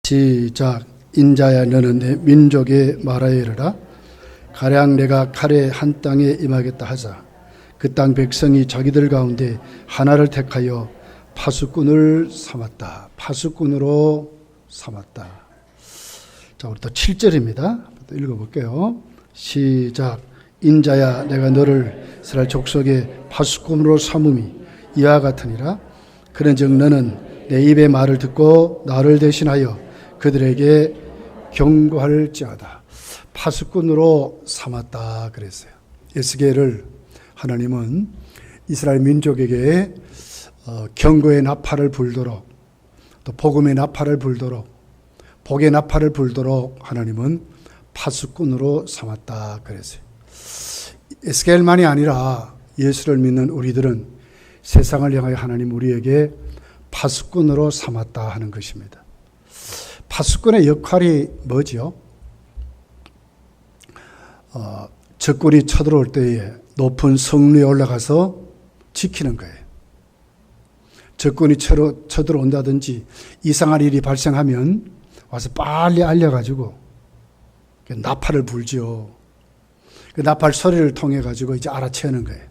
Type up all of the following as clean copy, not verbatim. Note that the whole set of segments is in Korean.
시작. 인자야 너는 내 민족에 말하여 이르라. 가량 내가 칼에 한 땅에 임하겠다 하자. 그 땅 백성이 자기들 가운데 하나를 택하여 파수꾼을 삼았다. 파수꾼으로 삼았다. 자, 우리 또 7절입니다. 또 읽어볼게요. 시작. 인자야 내가 너를 이스라엘 족속의 파수꾼으로 삼음이 이와 같으니라. 그런즉 너는 내 입의 말을 듣고 나를 대신하여 그들에게 경고할지어다. 파수꾼으로 삼았다 그랬어요. 에스겔을 하나님은 이스라엘 민족에게 경고의 나팔을 불도록, 또 복음의 나팔을 불도록, 복의 나팔을 불도록 하나님은 파수꾼으로 삼았다 그랬어요. 에스겔만이 아니라 예수를 믿는 우리들은 세상을 향하여 하나님 우리에게 파수꾼으로 삼았다 하는 것입니다. 파수꾼의 역할이 뭐죠? 적군이 쳐들어올 때에 높은 성루에 올라가서 지키는 거예요. 적군이 쳐들어온다든지 이상한 일이 발생하면 와서 빨리 알려가지고 나팔을 불죠. 그 나팔 소리를 통해 가지고 이제 알아채는 거예요.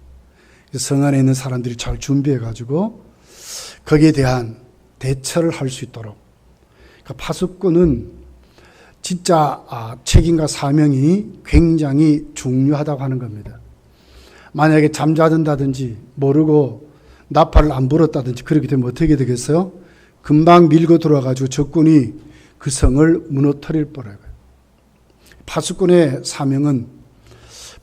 성 안에 있는 사람들이 잘 준비해 가지고 거기에 대한 대처를 할 수 있도록. 그러니까 파수꾼은 진짜 책임과 사명이 굉장히 중요하다고 하는 겁니다. 만약에 잠자든다든지 모르고 나팔을 안 불었다든지 그렇게 되면 어떻게 되겠어요? 금방 밀고 들어와가지고 적군이 그 성을 무너뜨릴 뻔해요. 파수꾼의 사명은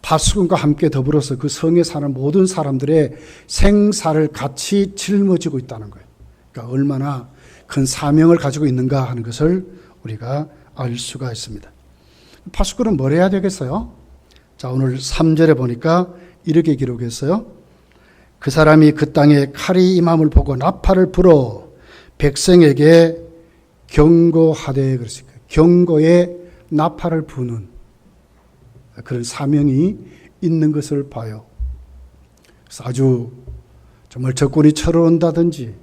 파수꾼과 함께 더불어서 그 성에 사는 모든 사람들의 생사를 같이 짊어지고 있다는 거예요. 그러니까 얼마나 큰 사명을 가지고 있는가 하는 것을 우리가 알 수가 있습니다. 파수꾼은 뭘 해야 되겠어요? 자, 오늘 3절에 보니까 이렇게 기록했어요. 그 사람이 그 땅에 칼이 임함을 보고 나팔을 불어 백성에게 경고하되 그랬어요. 경고에 나팔을 부는 그런 사명이 있는 것을 봐요. 그래서 아주 정말 적군이 쳐들어온다든지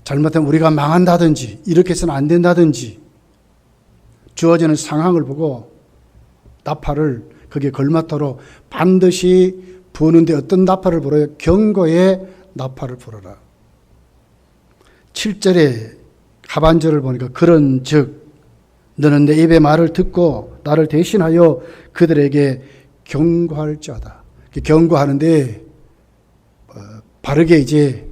잘못하면 우리가 망한다든지 이렇게 해서는 안 된다든지 주어지는 상황을 보고 나팔을 거기에 걸맞도록 반드시 부는데 어떤 나팔을 불어요? 경고의 나팔을 불어라. 7절에 하반절을 보니까 그런즉 너는 내 입의 말을 듣고 나를 대신하여 그들에게 경고할지어다. 경고하는데 바르게 이제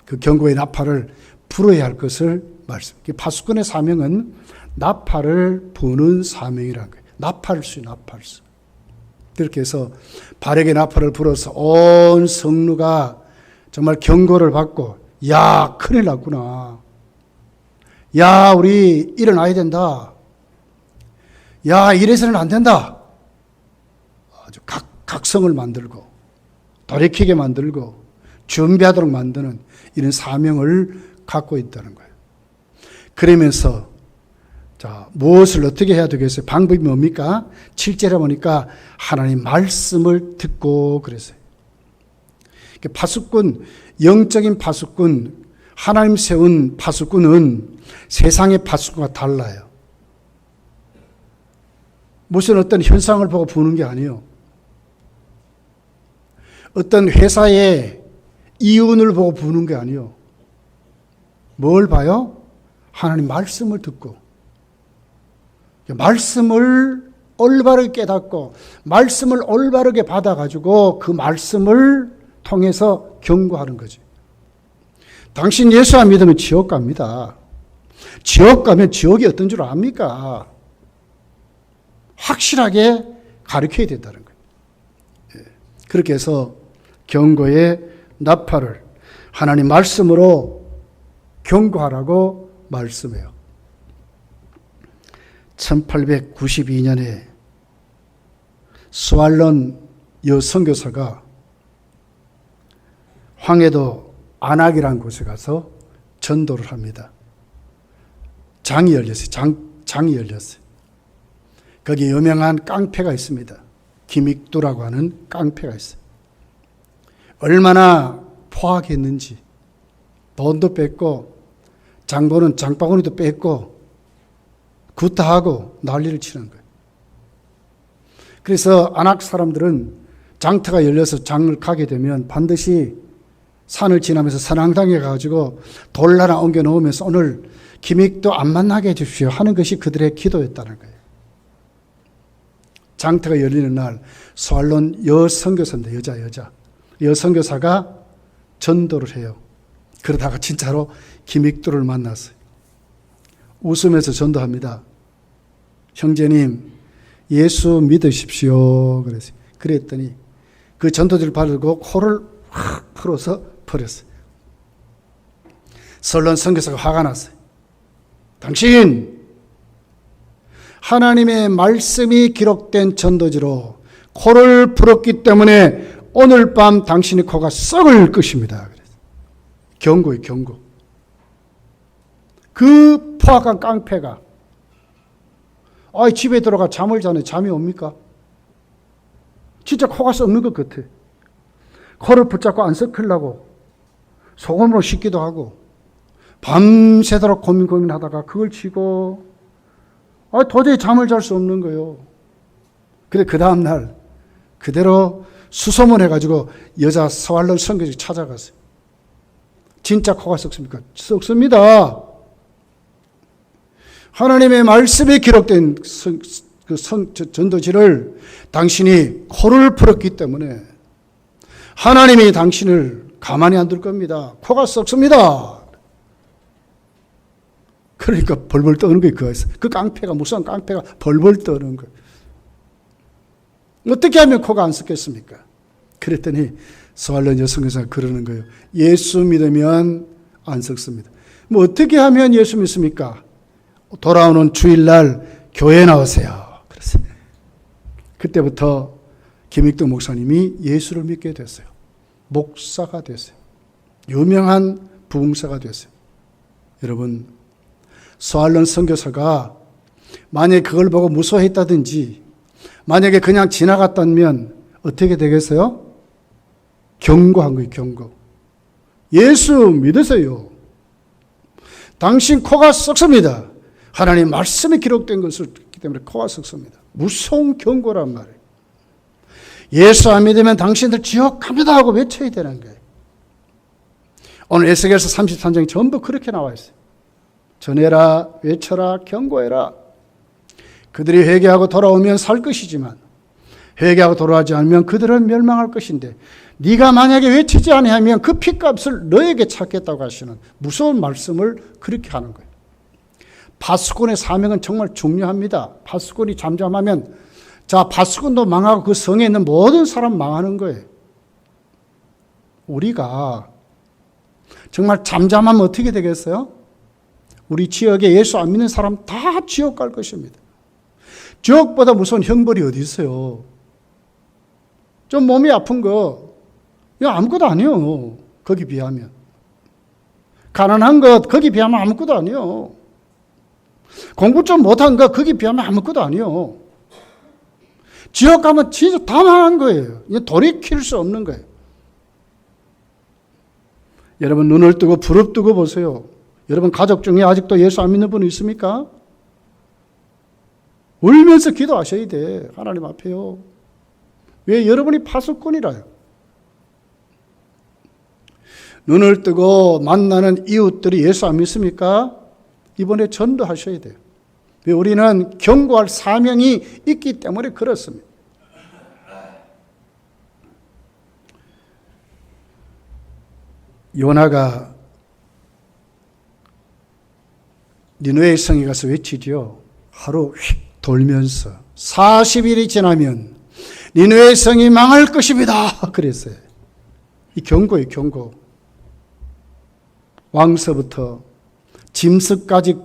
그 경고의 나팔을 불어야 할 것을 말씀. 파수꾼의 사명은 나팔을 부는 사명이라는 거예요. 나팔수. 그렇게 해서 바르게 나팔을 불어서 온 성루가 정말 경고를 받고 야 큰일 났구나. 야 우리 일어나야 된다. 야 이래서는 안 된다. 아주 각성을 만들고 돌이키게 만들고 준비하도록 만드는 이런 사명을 갖고 있다는 거예요. 그러면서 자, 무엇을 어떻게 해야 되겠어요? 방법이 뭡니까? 7절에 보니까 하나님 말씀을 듣고 그랬어요. 파수꾼, 영적인 파수꾼, 하나님 세운 파수꾼은 세상의 파수꾼과 달라요. 무슨 어떤 현상을 보고 부는 게 아니에요. 어떤 회사의 이윤을 보고 부는 게 아니에요. 뭘 봐요? 하나님 말씀을 듣고 말씀을 올바르게 깨닫고 말씀을 올바르게 받아가지고 그 말씀을 통해서 경고하는 거지. 당신 예수 안 믿으면 지옥 갑니다. 지옥 가면 지옥이 어떤 줄 압니까? 확실하게 가르쳐야 된다는 거예요. 그렇게 해서 경고의 나팔을 하나님 말씀으로 경고하라고 말씀해요. 1892년에 스왈런 여선교사가 황해도 안악이라는 곳에 가서 전도를 합니다. 장이 열렸어요. 장이 열렸어요. 거기 유명한 깡패가 있습니다. 김익두라고 하는 깡패가 있어요. 얼마나 포악했는지 돈도 뺐고 장바구니도 뺐고 구타하고 난리를 치는 거예요. 그래서 안악 사람들은 장터가 열려서 장을 가게 되면 반드시 산을 지나면서 선앙당에 가가지고 돌 하나 옮겨 놓으면서 오늘 기믹도 안 만나게 해주십시오 하는 것이 그들의 기도였다는 거예요. 장터가 열리는 날 소알론 여선교사인데 여선교사가 전도를 해요. 그러다가 진짜로 기믹도를 만났어요. 웃으면서 전도합니다. 형제님 예수 믿으십시오 그랬어요. 그랬더니 그 전도지를 바르고 코를 확 풀어서 버렸어요. 설론 선교사가 화가 났어요. 당신 하나님의 말씀이 기록된 전도지로 코를 풀었기 때문에 오늘 밤 당신의 코가 썩을 것입니다. 그랬어요. 경고예요, 경고. 그 포악한 깡패가 집에 들어가 잠을 자네 잠이 옵니까? 진짜 코가 썩는 것 같아. 코를 붙잡고 안 썩히려고 소금으로 씻기도 하고 밤새도록 고민하다가 그걸 치고 도저히 잠을 잘 수 없는 거예요. 그래 그 다음날 그대로 수소문해가지고 여자 소알론 선교지 찾아갔어요. 진짜 코가 썩습니까? 썩습니다. 하나님의 말씀에 기록된 전도지를 당신이 코를 풀었기 때문에 하나님이 당신을 가만히 안 둘 겁니다. 코가 썩습니다. 그러니까 벌벌 떠는 거예요. 그 깡패가, 무서운 깡패가 벌벌 떠는 거예요. 어떻게 하면 코가 안 썩겠습니까? 그랬더니 소알론 여성교사가 그러는 거예요. 예수 믿으면 안 썩습니다. 뭐 어떻게 하면 예수 믿습니까? 돌아오는 주일날 교회에 나오세요. 그랬어요. 그때부터 김익도 목사님이 예수를 믿게 됐어요. 목사가 됐어요. 유명한 부흥사가 됐어요. 여러분, 소알론 선교사가 만약에 그걸 보고 무서워했다든지 만약에 그냥 지나갔다면 어떻게 되겠어요? 경고한 거예요. 경고. 예수 믿으세요. 당신 코가 썩습니다. 하나님 말씀에 기록된 것을 듣기 때문에 코가 썩습니다. 무서운 경고란 말이에요. 예수 안 믿으면 당신들 지옥 갑니다 하고 외쳐야 되는 거예요. 오늘 에스겔서 33장이 전부 그렇게 나와 있어요. 전해라, 외쳐라, 경고해라. 그들이 회개하고 돌아오면 살 것이지만 회개하고 돌아오지 않으면 그들은 멸망할 것인데 네가 만약에 외치지 아니하면 그 핏값을 너에게 찾겠다고 하시는 무서운 말씀을 그렇게 하는 거예요. 파수꾼의 사명은 정말 중요합니다. 파수꾼이 잠잠하면 파수꾼도 망하고 그 성에 있는 모든 사람 망하는 거예요. 우리가 정말 잠잠하면 어떻게 되겠어요? 우리 지역에 예수 안 믿는 사람 다 지옥 갈 것입니다. 지옥보다 무서운 형벌이 어디 있어요? 좀 몸이 아픈 거 이거 아무것도 아니에요. 거기 비하면. 가난한 것 거기 비하면 아무것도 아니에요. 공부 좀 못한 거 거기 비하면 아무것도 아니에요. 지옥 가면 진짜 다 망한 거예요. 돌이킬 수 없는 거예요. 여러분 눈을 뜨고 부릅뜨고 보세요. 여러분 가족 중에 아직도 예수 안 믿는 분 있습니까? 울면서 기도하셔야 돼. 하나님 앞에요. 왜? 여러분이 파수꾼이라요. 눈을 뜨고 만나는 이웃들이 예수 안 믿습니까? 이번에 전도하셔야 돼요. 왜? 우리는 경고할 사명이 있기 때문에 그렇습니다. 요나가 니느웨 성에 가서 외치죠. 하루 휙 돌면서 40일이 지나면 니느웨 성이 망할 것입니다. 그랬어요. 이 경고예요, 경고. 왕서부터 짐승까지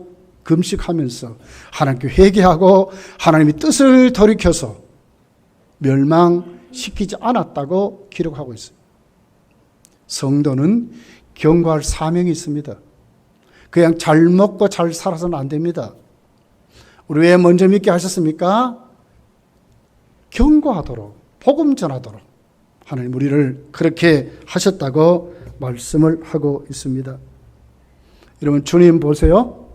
금식하면서 하나님께 회개하고 하나님의 뜻을 돌이켜서 멸망시키지 않았다고 기록하고 있어요. 성도는 경고할 사명이 있습니다. 그냥 잘 먹고 잘 살아서는 안 됩니다. 우리 왜 먼저 믿게 하셨습니까? 경고하도록, 복음 전하도록 하나님 우리를 그렇게 하셨다고 말씀을 하고 있습니다. 여러분 주님 보세요.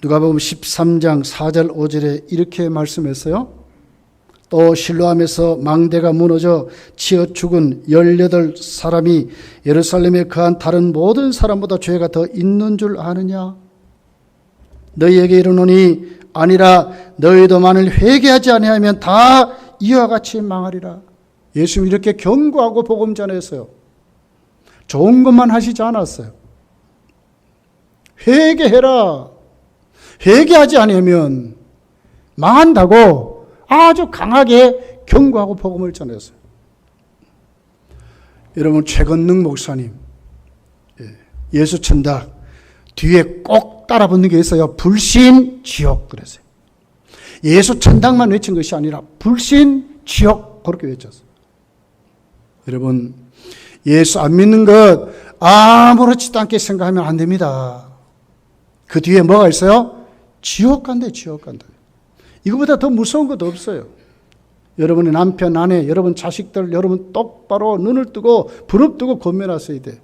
누가복음 13장 4절 5절에 이렇게 말씀했어요. 또 실로암에서 망대가 무너져 치어 죽은 18사람이 예루살렘에 거한 다른 모든 사람보다 죄가 더 있는 줄 아느냐? 너희에게 이르노니 아니라 너희도 만일 회개하지 아니하면 다 이와 같이 망하리라. 예수님이 이렇게 경고하고 복음 전했어요. 좋은 것만 하시지 않았어요. 회개해라. 회개하지 않으면 망한다고 아주 강하게 경고하고 복음을 전했어요. 여러분, 최건능 목사님 예수 천당 뒤에 꼭 따라붙는 게 있어요. 불신 지옥 그랬어요. 예수 천당만 외친 것이 아니라 불신 지옥 그렇게 외쳤어요. 여러분, 예수 안 믿는 것 아무렇지도 않게 생각하면 안 됩니다. 그 뒤에 뭐가 있어요? 지옥 간대, 지옥 간다. 이거보다 더 무서운 것도 없어요. 여러분의 남편, 아내, 여러분 자식들, 여러분 똑바로 눈을 뜨고 부릅뜨고 권면하셔야 돼요.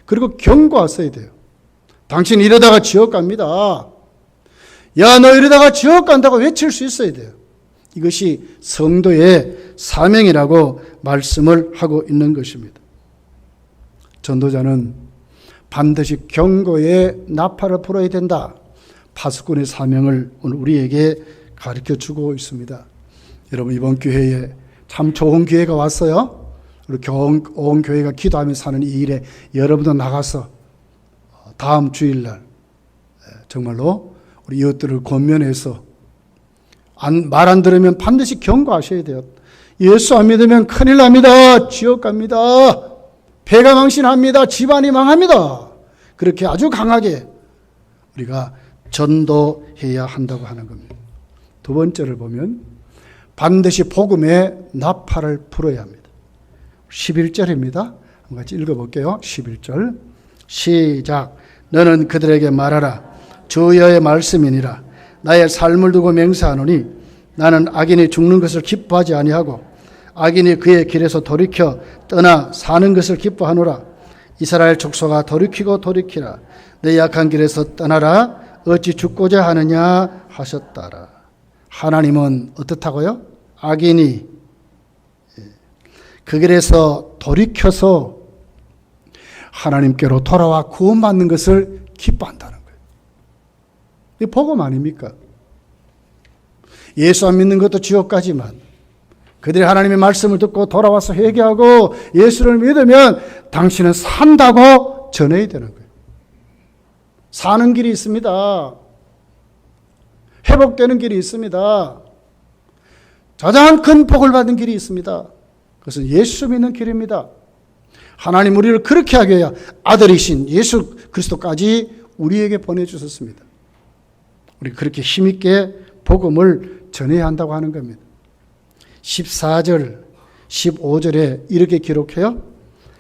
그리고 경고하셔야 돼요. 당신 이러다가 지옥 갑니다. 야, 너 이러다가 지옥 간다고 외칠 수 있어야 돼요. 이것이 성도의 사명이라고 말씀을 하고 있는 것입니다. 전도자는 반드시 경고의 나팔을 불어야 된다. 파수꾼의 사명을 오늘 우리에게 가르쳐 주고 있습니다. 여러분, 이번 기회에 참 좋은 기회가 왔어요. 우리 온 교회가 기도하면서 사는 이 일에 여러분도 나가서 다음 주일날 정말로 우리 이웃들을 권면해서 말 안 들으면 반드시 경고하셔야 돼요. 예수 안 믿으면 큰일 납니다. 지옥 갑니다. 배가 망신합니다. 집안이 망합니다. 그렇게 아주 강하게 우리가 전도해야 한다고 하는 겁니다. 두 번째를 보면 반드시 복음의 나팔을 불어야 합니다. 11절입니다. 한번 같이 읽어볼게요. 11절 시작. 너는 그들에게 말하라. 주여의 말씀이니라. 나의 삶을 두고 맹세하노니 나는 악인이 죽는 것을 기뻐하지 아니하고 악인이 그의 길에서 돌이켜 떠나 사는 것을 기뻐하노라. 이스라엘 족속아 돌이키고 돌이키라. 내 약한 길에서 떠나라. 어찌 죽고자 하느냐 하셨다라. 하나님은 어떻다고요? 악인이 그 길에서 돌이켜서 하나님께로 돌아와 구원받는 것을 기뻐한다는 거예요. 이게 복음 아닙니까? 예수 안 믿는 것도 지옥 가지만 그들이 하나님의 말씀을 듣고 돌아와서 회개하고 예수를 믿으면 당신은 산다고 전해야 되는 거예요. 사는 길이 있습니다. 회복되는 길이 있습니다. 가장 큰 복을 받는 길이 있습니다. 그것은 예수 믿는 길입니다. 하나님 우리를 그렇게 하기 위해 아들이신 예수 그리스도까지 우리에게 보내주셨습니다. 우리 그렇게 힘있게 복음을 전해야 한다고 하는 겁니다. 14절, 15절에 이렇게 기록해요.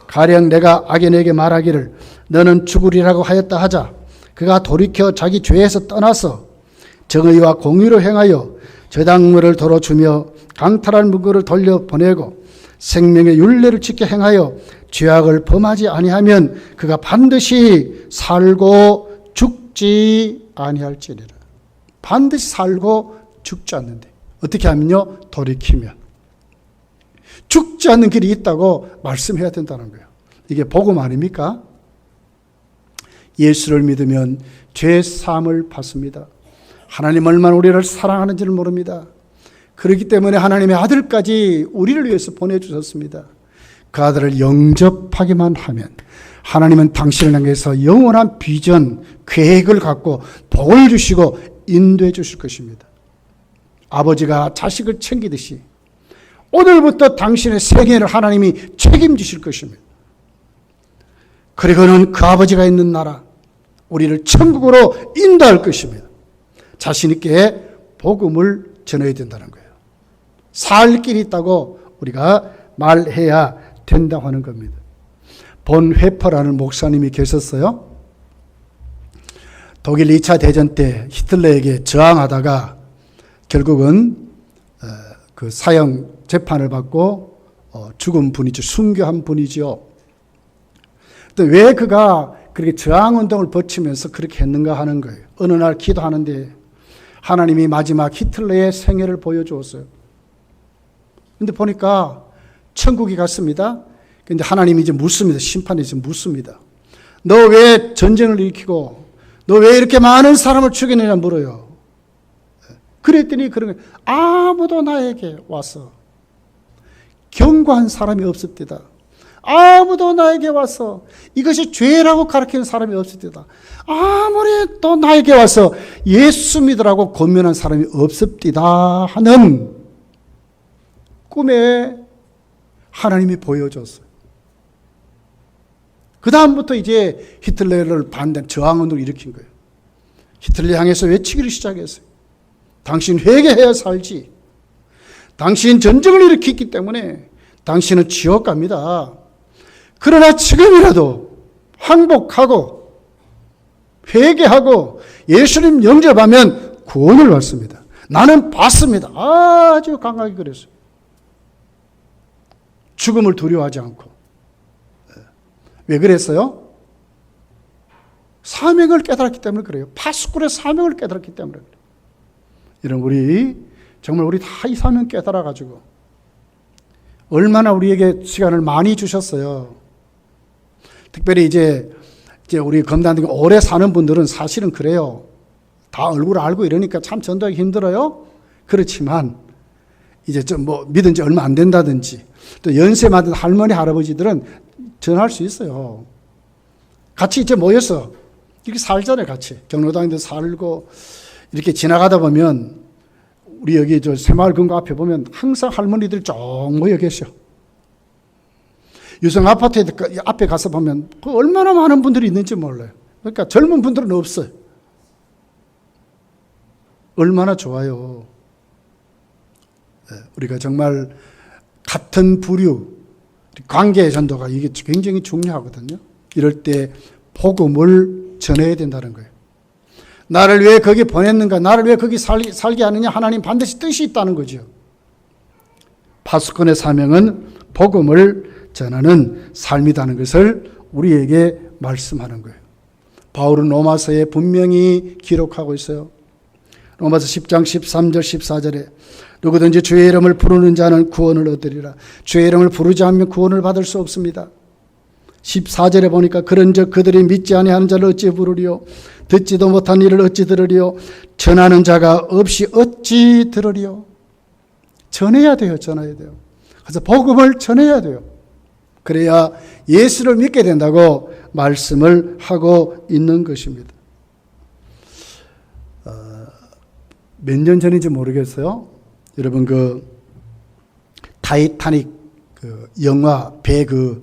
가령 내가 악인에게 말하기를 너는 죽으리라고 하였다 하자. 그가 돌이켜 자기 죄에서 떠나서 정의와 공의로 행하여 저당물을 덜어주며 강탈한 물건을 돌려보내고 생명의 율례를 지켜 행하여 죄악을 범하지 아니하면 그가 반드시 살고 죽지 아니할지니라. 반드시 살고 죽지 않는데 어떻게 하면요? 돌이키면 죽지 않는 길이 있다고 말씀해야 된다는 거예요. 이게 복음 아닙니까? 예수를 믿으면 죄 사함을 받습니다. 하나님 얼마나 우리를 사랑하는지를 모릅니다. 그렇기 때문에 하나님의 아들까지 우리를 위해서 보내주셨습니다. 그 아들을 영접하기만 하면 하나님은 당신을 향해서 영원한 비전, 계획을 갖고 복을 주시고 인도해 주실 것입니다. 아버지가 자식을 챙기듯이 오늘부터 당신의 생애를 하나님이 책임지실 것입니다. 그리고는 그 아버지가 있는 나라, 우리를 천국으로 인도할 것입니다. 자신 있게 복음을 전해야 된다는 거예요. 살 길이 있다고 우리가 말해야 된다고 하는 겁니다. 본 회퍼라는 목사님이 계셨어요. 독일 2차 대전 때 히틀러에게 저항하다가 결국은 그 사형 재판을 받고 죽은 분이죠. 순교한 분이죠. 왜 그가 그렇게 저항운동을 거치면서 그렇게 했는가 하는 거예요. 어느 날 기도하는데 하나님이 마지막 히틀러의 생애를 보여주었어요. 근데 보니까 천국에 갔습니다. 근데 하나님이 이제 묻습니다. 심판이 이제 묻습니다. 너 왜 전쟁을 일으키고 너 왜 이렇게 많은 사람을 죽이느냐 물어요. 그랬더니 그런 거예요. 아무도 나에게 와서 경고한 사람이 없었다. 아무도 나에게 와서 이것이 죄라고 가르치는 사람이 없었다. 아무리 또 나에게 와서 예수 믿으라고 권면한 사람이 없었다 하는 꿈에 하나님이 보여줬어요. 그 다음부터 이제 히틀러를 반대한 저항운동을 일으킨 거예요. 히틀러 향해서 외치기를 시작했어요. 당신 회개해야 살지. 당신 전쟁을 일으켰기 때문에 당신은 지옥 갑니다. 그러나 지금이라도 항복하고 회개하고 예수님 영접하면 구원을 받습니다. 나는 받습니다. 아주 강하게 그랬어요. 죽음을 두려워하지 않고. 왜 그랬어요? 사명을 깨달았기 때문에 그래요. 파수꾼의 사명을 깨달았기 때문에 그래요. 이런 우리 다 이 사명 깨달아가지고 얼마나 우리에게 시간을 많이 주셨어요. 특별히 이제 우리 검단들 오래 사는 분들은 사실은 그래요. 다 얼굴 알고 이러니까 참 전도하기 힘들어요. 그렇지만 이제 좀 믿은 지 얼마 안 된다든지 또 연세 많은 할머니 할아버지들은 전할 수 있어요. 같이 이제 모여서 이렇게 살잖아요. 같이 경로당에도 살고 이렇게 지나가다 보면 우리 여기 저 새마을 금고 앞에 보면 항상 할머니들 쭉 모여 계셔. 유성 아파트 앞에 가서 보면 얼마나 많은 분들이 있는지 몰라요. 그러니까 젊은 분들은 없어요. 얼마나 좋아요. 우리가 정말 같은 부류, 관계의 전도가 이게 굉장히 중요하거든요. 이럴 때 복음을 전해야 된다는 거예요. 나를 왜 거기 보냈는가? 나를 왜 거기 살게 하느냐? 하나님 반드시 뜻이 있다는 거죠. 파수꾼의 사명은 복음을 전하는 삶이라는 것을 우리에게 말씀하는 거예요. 바울은 로마서에 분명히 기록하고 있어요. 로마서 10장 13절 14절에 누구든지 주의 이름을 부르는 자는 구원을 얻으리라. 주의 이름을 부르지 않으면 구원을 받을 수 없습니다. 14절에 보니까 그런즉 그들이 믿지 아니하는 자를 어찌 부르리요? 듣지도 못한 일을 어찌 들으리요? 전하는 자가 없이 어찌 들으리요? 전해야 돼요. 전해야 돼요. 그래서 복음을 전해야 돼요. 그래야 예수를 믿게 된다고 말씀을 하고 있는 것입니다. 몇 년 전인지 모르겠어요. 여러분 타이타닉 영화 배 큰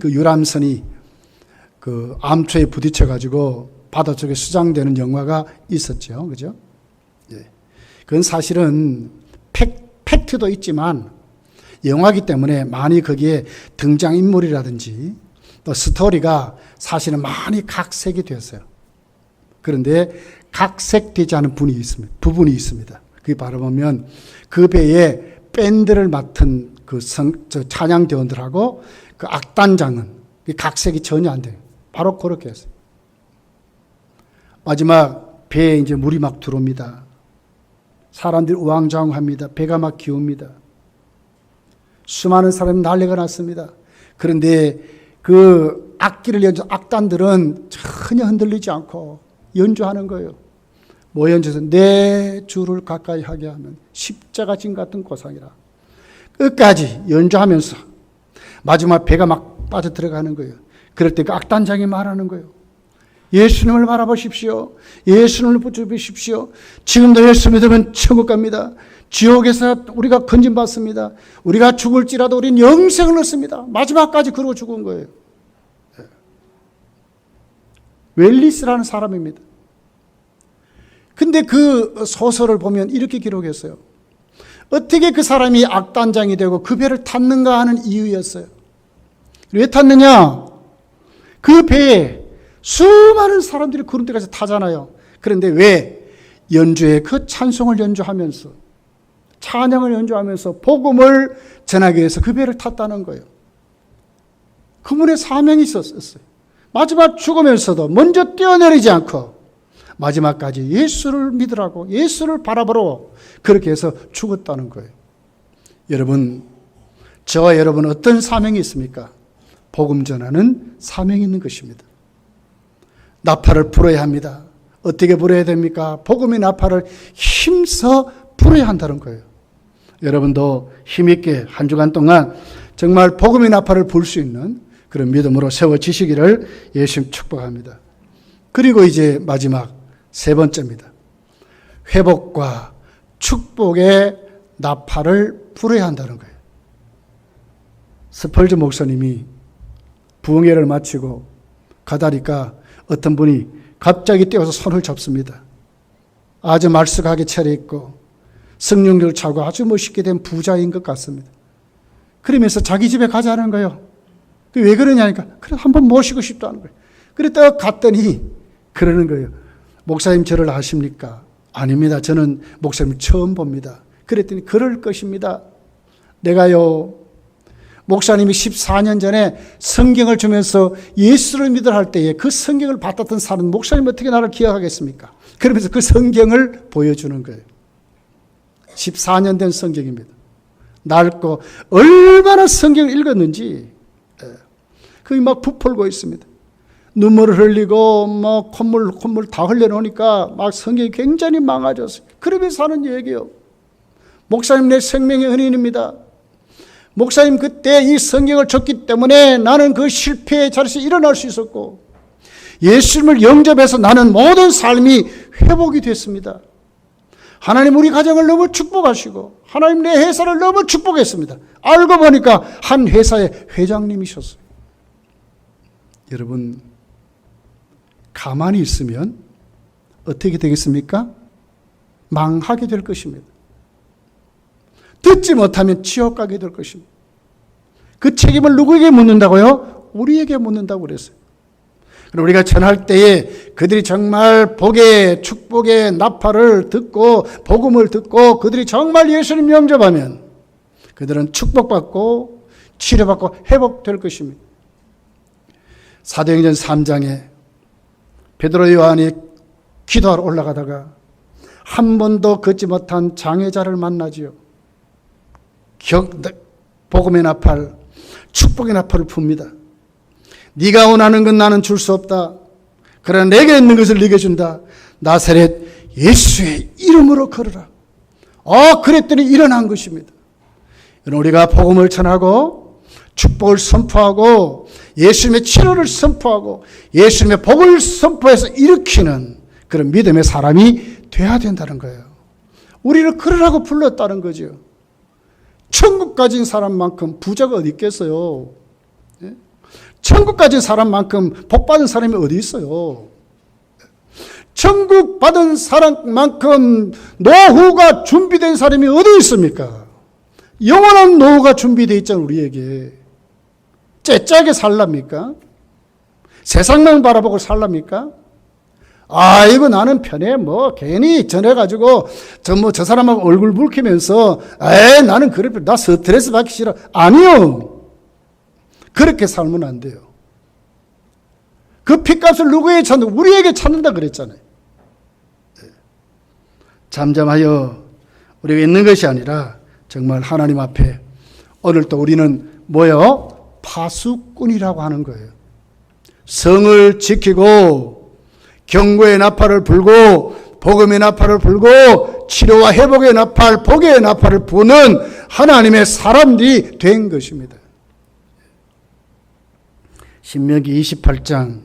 유람선이 암초에 부딪혀 가지고 바닷속에 수장되는 영화가 있었죠. 그죠? 예. 그건 사실은 팩트도 있지만 영화이기 때문에 많이 거기에 등장인물이라든지 또 스토리가 사실은 많이 각색이 됐어요. 그런데 각색되지 않은 부분이 있습니다. 그게 바로 보면 그 배에 밴드를 맡은 찬양대원들하고 그 악단장은 각색이 전혀 안 돼요. 바로 그렇게 했어요. 마지막 배에 이제 물이 막 들어옵니다. 사람들이 우왕좌왕합니다. 배가 막 기웁니다. 수많은 사람이 난리가 났습니다. 그런데 그 악기를 연주 악단들은 전혀 흔들리지 않고 연주하는 거예요. 뭐 연주해서 내 주를 가까이 하게 하면 십자가 진 같은 고상이라. 끝까지 연주하면서 마지막 배가 막 빠져들어가는 거예요. 그럴 때 그 악단장이 말하는 거예요. 예수님을 바라보십시오. 예수님을 붙여보십시오. 지금도 예수 믿으면 천국 갑니다. 지옥에서 우리가 건진받습니다. 우리가 죽을지라도 우리는 영생을 얻습니다. 마지막까지 그러고 죽은 거예요. 웰리스라는 사람입니다. 근데 그 소설을 보면 이렇게 기록했어요. 어떻게 그 사람이 악단장이 되고 그 배를 탔는가 하는 이유였어요. 왜 탔느냐? 그 배에 수많은 사람들이 그런 데 가서 타잖아요. 그런데 왜 연주에 그 찬송을 연주하면서 찬양을 연주하면서 복음을 전하기 위해서 그 배를 탔다는 거예요. 그분의 사명이 있었어요. 마지막 죽으면서도 먼저 뛰어내리지 않고 마지막까지 예수를 믿으라고, 예수를 바라보라고 그렇게 해서 죽었다는 거예요. 여러분, 저와 여러분 어떤 사명이 있습니까? 복음 전하는 사명이 있는 것입니다. 나팔을 불어야 합니다. 어떻게 불어야 됩니까? 복음의 나팔을 힘써 불어야 한다는 거예요. 여러분도 힘있게 한 주간 동안 정말 복음의 나팔을 불 수 있는 그런 믿음으로 세워지시기를 예수님 축복합니다. 그리고 이제 마지막 세 번째입니다. 회복과 축복의 나팔을 불어야 한다는 거예요. 스펄전 목사님이 부흥회를 마치고 가다니까 어떤 분이 갑자기 뛰어서 손을 잡습니다. 아주 말쑥하게 차려입고 성령을 차고 아주 멋있게 된 부자인 것 같습니다. 그러면서 자기 집에 가자는 거예요. 왜 그러냐니까, 그래 한번 모시고 싶다는 거예요. 그래 딱 갔더니 그러는 거예요. 목사님 저를 아십니까? 아닙니다. 저는 목사님 처음 봅니다. 그랬더니 그럴 것입니다. 내가요, 목사님이 14년 전에 성경을 주면서 예수를 믿으라 할 때에 그 성경을 받았던 사람, 목사님 어떻게 나를 기억하겠습니까? 그러면서 그 성경을 보여주는 거예요. 14년 된 성경입니다. 낡고 얼마나 성경을 읽었는지 그게 막 부풀고 있습니다. 눈물을 흘리고 뭐 콧물 다 흘려놓으니까 막 성경이 굉장히 망가졌어요. 그러면서 하는 얘기예요. 목사님 내 생명의 은인입니다. 목사님 그때 이 성경을 줬기 때문에 나는 그 실패의 자리에서 일어날 수 있었고 예수님을 영접해서 나는 모든 삶이 회복이 됐습니다. 하나님 우리 가정을 너무 축복하시고 하나님 내 회사를 너무 축복했습니다. 알고 보니까 한 회사의 회장님이셨어요. 여러분, 가만히 있으면 어떻게 되겠습니까? 망하게 될 것입니다. 듣지 못하면 지옥 가게 될 것입니다. 그 책임을 누구에게 묻는다고요? 우리에게 묻는다고 그랬어요. 우리가 전할 때에 그들이 정말 복의 축복의 나팔을 듣고 복음을 듣고 그들이 정말 예수님 영접하면 그들은 축복받고 치료받고 회복될 것입니다. 사도행전 3장에 베드로 요한이 기도하러 올라가다가 한 번도 걷지 못한 장애자를 만나지요. 복음의 나팔, 축복의 나팔을 풉니다. 네가 원하는 건 나는 줄 수 없다. 그러나 내게 있는 것을 네게 준다. 나사렛 예수의 이름으로 걸어라. 그랬더니 일어난 것입니다. 우리가 복음을 전하고 축복을 선포하고 예수님의 치료를 선포하고 예수님의 복을 선포해서 일으키는 그런 믿음의 사람이 돼야 된다는 거예요. 우리를 그러라고 불렀다는 거죠. 천국 가진 사람만큼 부자가 어디 있겠어요? 천국 가진 사람만큼 복 받은 사람이 어디 있어요? 천국 받은 사람만큼 노후가 준비된 사람이 어디 있습니까? 영원한 노후가 준비되어 있잖아요, 우리에게. 째짜게 살랍니까? 세상만 바라보고 살랍니까? 이거 나는 편해. 괜히 전해가지고, 저 사람하고 얼굴 붉히면서, 나는 그래, 나 스트레스 받기 싫어. 아니요. 그렇게 살면 안 돼요. 그 핏값을 누구에게 찾는, 우리에게 찾는다 그랬잖아요. 잠잠하여 우리가 있는 것이 아니라, 정말 하나님 앞에, 오늘 또 우리는 파수꾼이라고 하는 거예요. 성을 지키고, 경고의 나팔을 불고 복음의 나팔을 불고 치료와 회복의 나팔, 복의 나팔을 부는 하나님의 사람들이 된 것입니다. 신명기 28장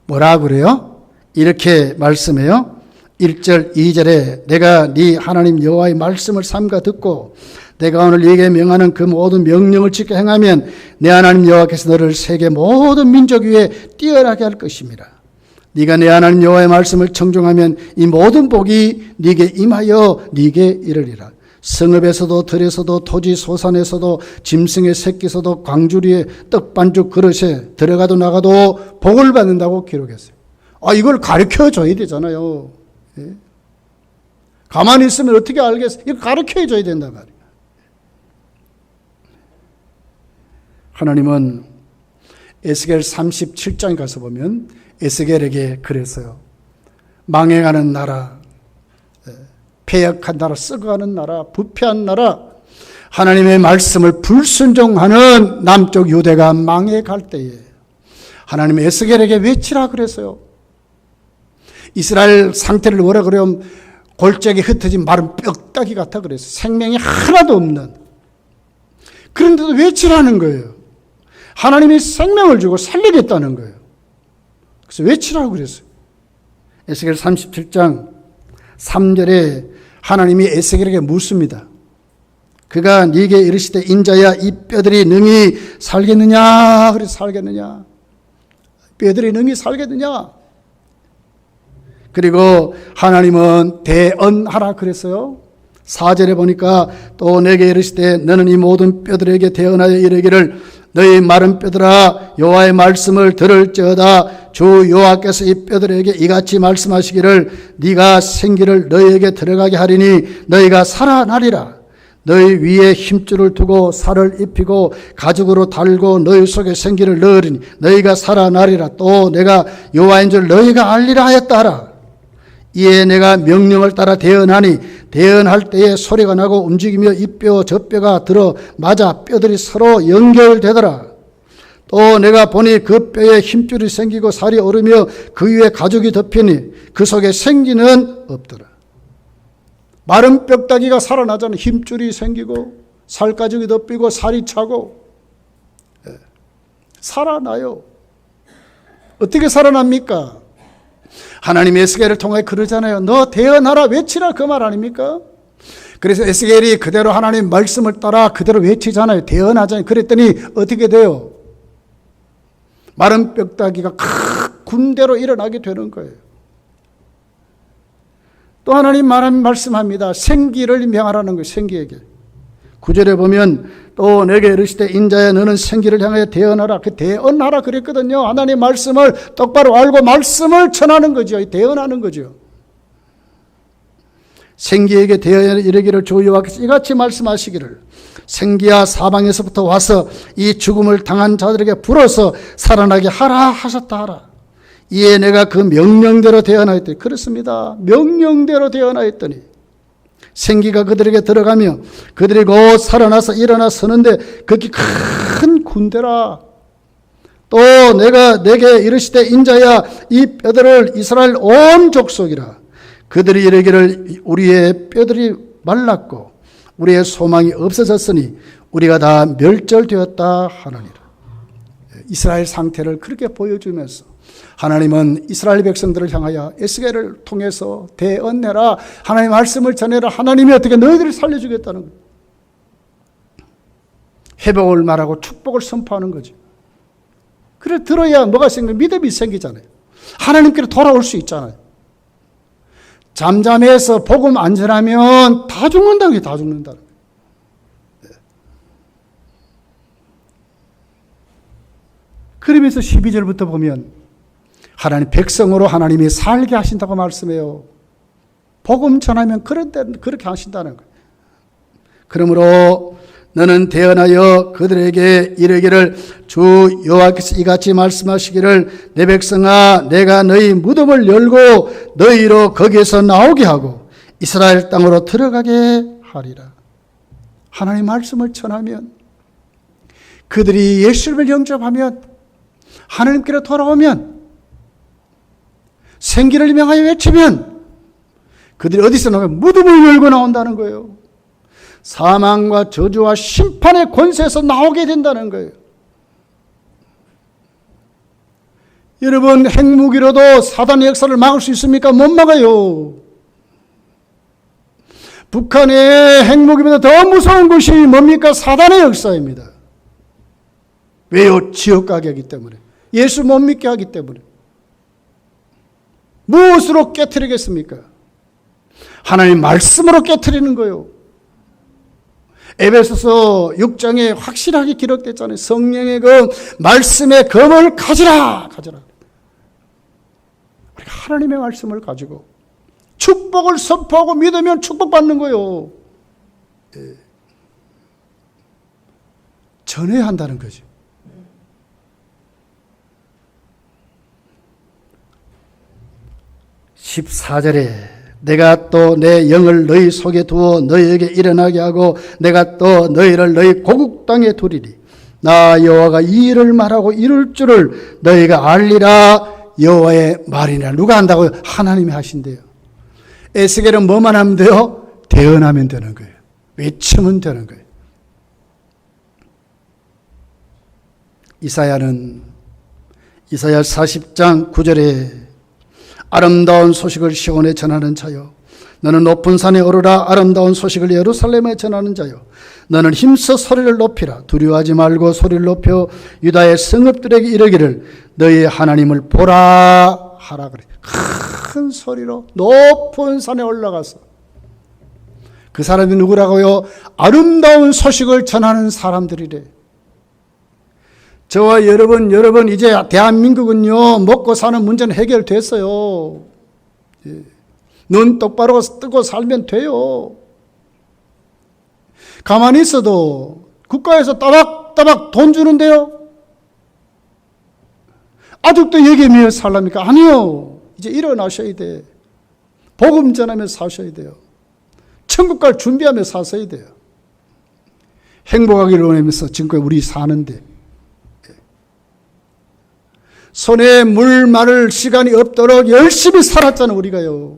뭐라 그래요? 이렇게 말씀해요. 1절 2절에 내가 네 하나님 여호와의 말씀을 삼가 듣고 내가 오늘 네게 명하는 그 모든 명령을 지켜 행하면 내 하나님 여호와께서 너를 세계 모든 민족 위에 뛰어나게 할 것입니다. 네가 내 하나님 여호와의 말씀을 청종하면 이 모든 복이 네게 임하여 네게 이르리라. 성읍에서도 들에서도 토지 소산에서도 짐승의 새끼에서도 광주리에 떡반죽 그릇에 들어가도 나가도 복을 받는다고 기록했어요. 이걸 가르쳐 줘야 되잖아요. 예? 가만히 있으면 어떻게 알겠어요? 이거 가르쳐 줘야 된단 말이에요. 하나님은 에스겔 37장에 가서 보면 에스겔에게 그랬어요. 망해가는 나라, 폐역한 나라, 썩어가는 나라, 부패한 나라, 하나님의 말씀을 불순종하는 남쪽 유대가 망해갈 때에 하나님이 에스겔에게 외치라 그랬어요. 이스라엘 상태를 뭐라 그러면 골짜기 흩어진 마른 뼈다귀 같아 그랬어요. 생명이 하나도 없는. 그런데도 외치라는 거예요. 하나님이 생명을 주고 살리겠다는 거예요. 그래서 외치라고 그랬어요. 에스겔 37장 3절에 하나님이 에스겔에게 묻습니다. 그가 네게 이르시되 인자야 이 뼈들이 능히 살겠느냐? 그래서 살겠느냐? 뼈들이 능히 살겠느냐? 그리고 하나님은 대언하라 그랬어요. 4절에 보니까 또 내게 이르시되 너는 이 모든 뼈들에게 대언하여 이르기를 너희 마른 뼈들아 여호와의 말씀을 들을지어다. 주 여호와께서 이 뼈들에게 이같이 말씀하시기를 네가 생기를 너희에게 들어가게 하리니 너희가 살아나리라. 너희 위에 힘줄을 두고 살을 입히고 가죽으로 달고 너희 속에 생기를 넣으리니 너희가 살아나리라. 또 내가 여호와인 줄 너희가 알리라 하였다 하라. 이에 내가 명령을 따라 대언하니 대언할 때에 소리가 나고 움직이며 이 뼈 저 뼈가 들어 맞아 뼈들이 서로 연결되더라. 또 내가 보니 그 뼈에 힘줄이 생기고 살이 오르며 그 위에 가죽이 덮이니 그 속에 생기는 없더라. 마른 뼈다귀가 살아나잖아요. 힘줄이 생기고 살가죽이 덮이고 살이 차고 살아나요. 어떻게 살아납니까? 하나님이 에스겔을 통해 그러잖아요. 너 대언하라 외치라 그 말 아닙니까? 그래서 에스겔이 그대로 하나님 말씀을 따라 그대로 외치잖아요. 대언하잖아요. 그랬더니 어떻게 돼요? 마른 뼈다귀가 큰 군대로 일어나게 되는 거예요. 또 하나님 말씀합니다. 생기를 명하라는 거예요. 생기에게. 9절에 보면 또 내게 이르시되 인자야 너는 생기를 향하여 대언하라. 그 대언하라 그랬거든요. 하나님 말씀을 똑바로 알고 말씀을 전하는 거죠. 대언하는 거죠. 생기에게 대언하여 이르기를 주 여호와께서 이같이 말씀하시기를 생기야 사방에서부터 와서 이 죽음을 당한 자들에게 불어서 살아나게 하라 하셨다 하라. 이에 내가 그 명령대로 대언하였더니 그렇습니다. 명령대로 대언하였더니 생기가 그들에게 들어가며 그들이 곧 살아나서 일어나 서는데 극히 큰 군대라. 또 내가 내게 이르시되 인자야 이 뼈들을 이스라엘 온 족속이라. 그들이 이르기를 우리의 뼈들이 말랐고 우리의 소망이 없어졌으니 우리가 다 멸절되었다 하느니라. 이스라엘 상태를 그렇게 보여주면서 하나님은 이스라엘 백성들을 향하여 에스겔을 통해서 대언해라. 하나님의 말씀을 전해라. 하나님이 어떻게 너희들을 살려주겠다는 거예요. 회복을 말하고 축복을 선포하는 거죠. 그래 들어야 뭐가 생기면 믿음이 생기잖아요. 하나님께로 돌아올 수 있잖아요. 잠잠해서 복음 안 전하면 다 죽는다는 게 다 죽는다는 거예요. 그러면서 12절부터 보면 하나님 백성으로 하나님이 살게 하신다고 말씀해요. 복음 전하면 그렇게 하신다는 거예요. 그러므로 너는 대언하여 그들에게 이르기를 주 여호와께서 이같이 말씀하시기를 내 백성아 내가 너희 무덤을 열고 너희로 거기에서 나오게 하고 이스라엘 땅으로 들어가게 하리라. 하나님 말씀을 전하면 그들이 예수를 영접하면 하나님께로 돌아오면 생기를 명하여 외치면 그들이 어디서 나오면 무덤을 열고 나온다는 거예요. 사망과 저주와 심판의 권세에서 나오게 된다는 거예요. 여러분 핵무기로도 사단의 역사를 막을 수 있습니까? 못 막아요. 북한의 핵무기보다 더 무서운 것이 뭡니까? 사단의 역사입니다. 왜요? 지옥 가게 하기 때문에. 예수 못 믿게 하기 때문에. 무엇으로 깨트리겠습니까? 하나님 말씀으로 깨트리는 거예요. 에베소서 6장에 확실하게 기록됐잖아요. 성령의 검, 말씀의 검을 가지라. 우리가 하나님의 말씀을 가지고 축복을 선포하고 믿으면 축복받는 거예요. 전해야 한다는 거죠. 14절에 내가 또 내 영을 너희 속에 두어 너희에게 일어나게 하고 내가 또 너희를 너희 고국 땅에 두리리. 나 여호와가 이 일을 말하고 이룰 줄을 너희가 알리라. 여호와의 말이니라. 누가 한다고요? 하나님이 하신대요. 에스겔은 뭐만 하면 돼요? 대언하면 되는 거예요. 외치면 되는 거예요. 이사야는 이사야 40장 9절에 아름다운 소식을 시온에 전하는 자요, 너는 높은 산에 오르라. 아름다운 소식을 예루살렘에 전하는 자요, 너는 힘써 소리를 높이라. 두려워하지 말고 소리를 높여 유다의 성읍들에게 이르기를 너희의 하나님을 보라 하라 그래. 큰 소리로 높은 산에 올라가서 그 사람이 누구라고요? 아름다운 소식을 전하는 사람들이래. 저와 여러분 이제 대한민국은요, 먹고 사는 문제는 해결됐어요. 예. 눈 똑바로 뜨고 살면 돼요. 가만히 있어도 국가에서 따박따박 돈 주는데요. 아직도 여기에 매여 살랍니까? 아니요. 이제 일어나셔야 돼. 복음 전하며 사셔야 돼요. 천국 갈 준비하며 사셔야 돼요. 행복하기를 원하면서 지금까지 우리 사는데 손에 물 마를 시간이 없도록 열심히 살았잖아요, 우리가요.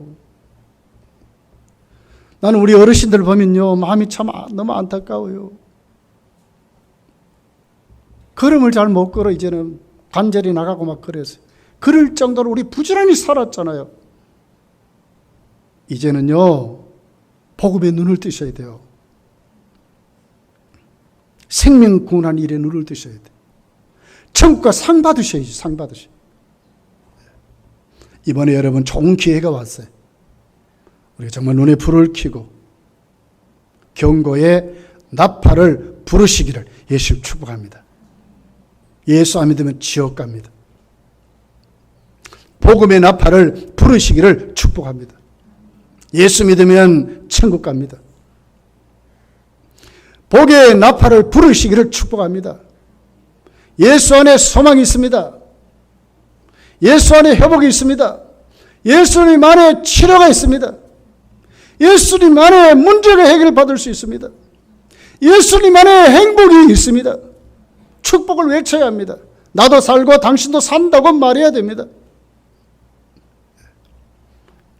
나는 우리 어르신들 보면요, 마음이 참 너무 안타까워요. 걸음을 잘 못 걸어. 이제는 관절이 나가고 막 그래서. 그럴 정도로 우리 부지런히 살았잖아요. 이제는요, 복음에 눈을 뜨셔야 돼요. 생명 구원한 일에 눈을 뜨셔야 돼요. 천국과 상 받으셔야지, 상 받으셔. 이번에 여러분 좋은 기회가 왔어요. 우리가 정말 눈에 불을 켜고 경고의 나팔을 부르시기를 예수 축복합니다. 예수 안 믿으면 지옥 갑니다. 복음의 나팔을 부르시기를 축복합니다. 예수 믿으면 천국 갑니다. 복의 나팔을 부르시기를 축복합니다. 예수 안에 소망이 있습니다. 예수 안에 회복이 있습니다. 예수님 안에 치료가 있습니다. 예수님 안에 문제가 해결받을 수 있습니다. 예수님 안에 행복이 있습니다. 축복을 외쳐야 합니다. 나도 살고 당신도 산다고 말해야 됩니다.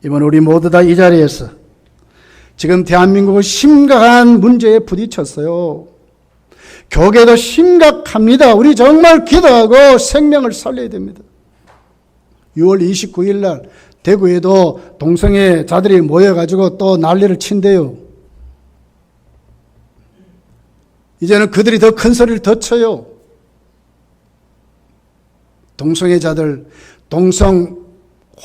이번 우리 모두 다 이 자리에서 지금 대한민국은 심각한 문제에 부딪혔어요. 교계도 심각합니다. 우리 정말 기도하고 생명을 살려야 됩니다. 6월 29일 날 대구에도 동성애 자들이 모여가지고 또 난리를 친대요. 이제는 그들이 더 큰 소리를 더 쳐요. 동성애자들 동성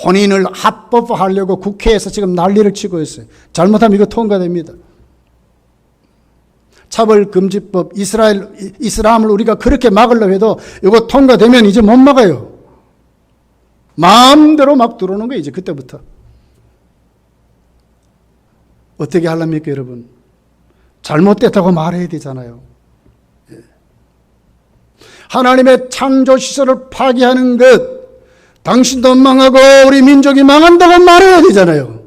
혼인을 합법화하려고 국회에서 지금 난리를 치고 있어요. 잘못하면 이거 통과됩니다. 차별금지법, 이슬람을 우리가 그렇게 막으려고 해도 이거 통과되면 이제 못 막아요. 마음대로 막 들어오는 거예요, 이제 그때부터. 어떻게 하랍니까, 여러분? 잘못됐다고 말해야 되잖아요. 하나님의 창조 시설을 파괴하는 것, 당신도 망하고 우리 민족이 망한다고 말해야 되잖아요.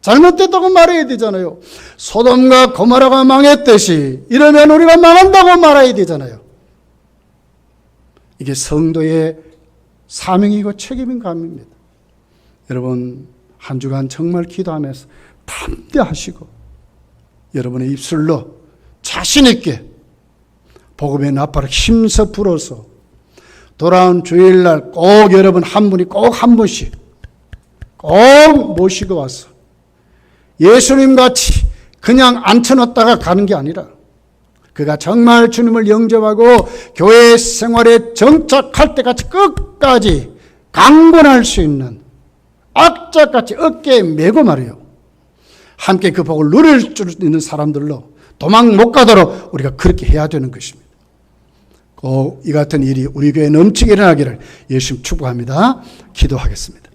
잘못됐다고 말해야 되잖아요. 소돔과 고모라가 망했듯이 이러면 우리가 망한다고 말해야 되잖아요. 이게 성도의 사명이고 책임인 감입니다. 여러분 한 주간 정말 기도하면서 담대하시고 여러분의 입술로 자신 있게 복음의 나팔을 힘써 불어서 돌아온 주일날 꼭 여러분 한 분이 꼭 한 분씩 꼭 모시고 와서 예수님같이 그냥 앉혀놓다가 가는 게 아니라 그가 정말 주님을 영접하고 교회 생활에 정착할 때까지 끝까지 강건할 수 있는 악자같이 어깨에 메고 말이에요. 함께 그 복을 누릴 수 있는 사람들로 도망 못 가도록 우리가 그렇게 해야 되는 것입니다. 꼭 이 같은 일이 우리 교회에 넘치게 일어나기를 예수님 축복합니다. 기도하겠습니다.